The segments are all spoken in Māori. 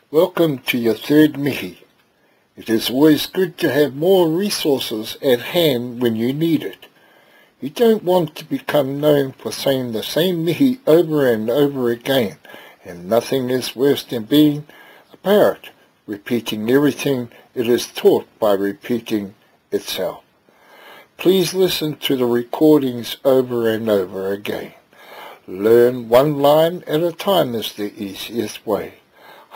Welcome to your third Mihi. It is always good to have more resources at hand when you need it. You don't want to become known for saying the same Mihi over and over again, and nothing is worse than being a parrot, repeating everything it is taught by repeating itself. Please listen to the recordings over and over again. Learn one line at a time is the easiest way.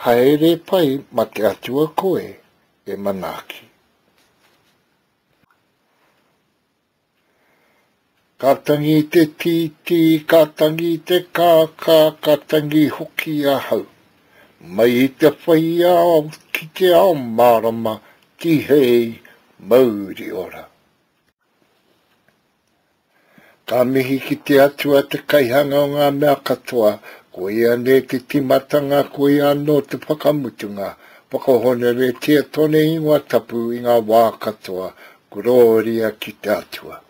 Haere pai ma te atua koe e manaki. Ka tangi te titi, ka tangi te kāka, ka tangi hoki ahau. Mai I te whai ao ki te ao marama, ki hei mauri ora. Ka mihi ki te atua te kaihanga o ngā mea katoa, ko ia ne te timatanga, ko ia no te whakamutunga, whakahone re tia tone ingoa tapu I ngā wā katoa, kuroria ki te atua.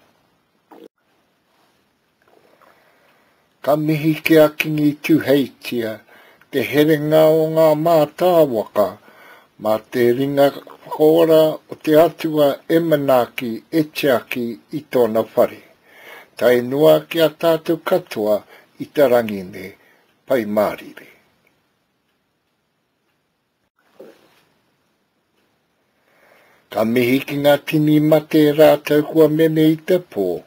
Ka mihi ke a kingi tuheitia, te herenga o ngā mātāwaka, mā te ringa whakaora o te atua e manaki e tiaki I tōna whare. Tai noa ki a tātou katoa I te rangine pai mārire. Ka mihi ki ngā tini mate rātou kua mene I te pō,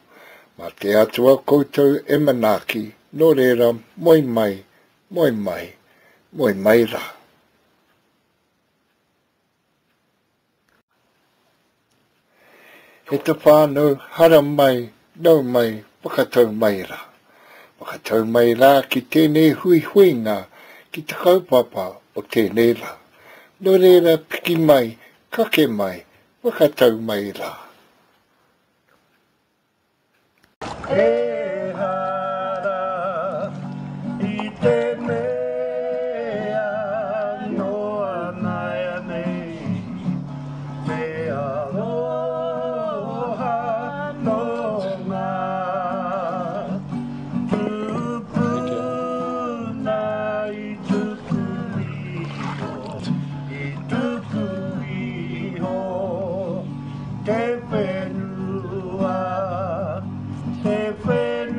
ma te atua koutou e manaki, no reira moi mai, moi mai, moi mai rā. He te whānau hara mai, nau mai, whakatau mai rā. Whakatau mai rā ki tēnei hui huinga, ki te kaupapa o tēnei rā. No reira piki mai, kake mai, whakatau mai rā. Ehara, I te mea noa naia nei, me aloha no ngā tupuna I tuku iho, te whenua, te whenua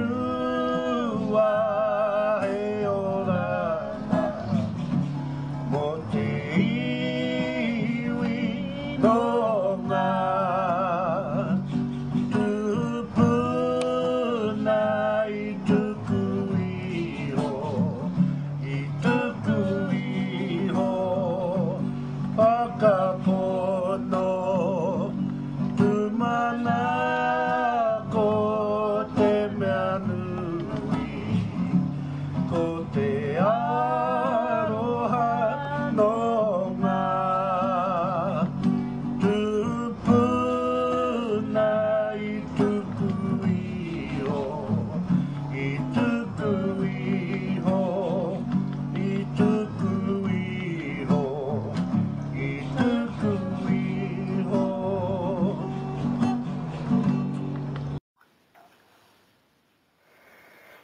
he ora, mo te iwi no ngā tupuna I tuku iho, whakapono, tumana ko te mea nui, ko te aroha no ngā tupuna I tuku iho, I tuku iho, I tuku iho, I tuku iho.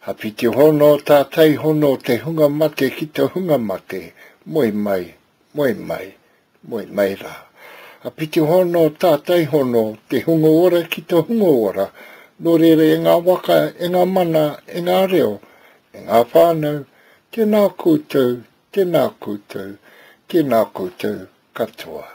Hapiti hono tātai hono te hunga mate ki te hunga mate, moi mai, moi mai, moi mai rā. Hapiti hono tātai hono te hunga ora ki te hunga ora, no reira e ngā waka, e ngā mana, e ngā reo, e ngā whānau, tēnā koutou, tēnā koutou, tēnā koutou katoa.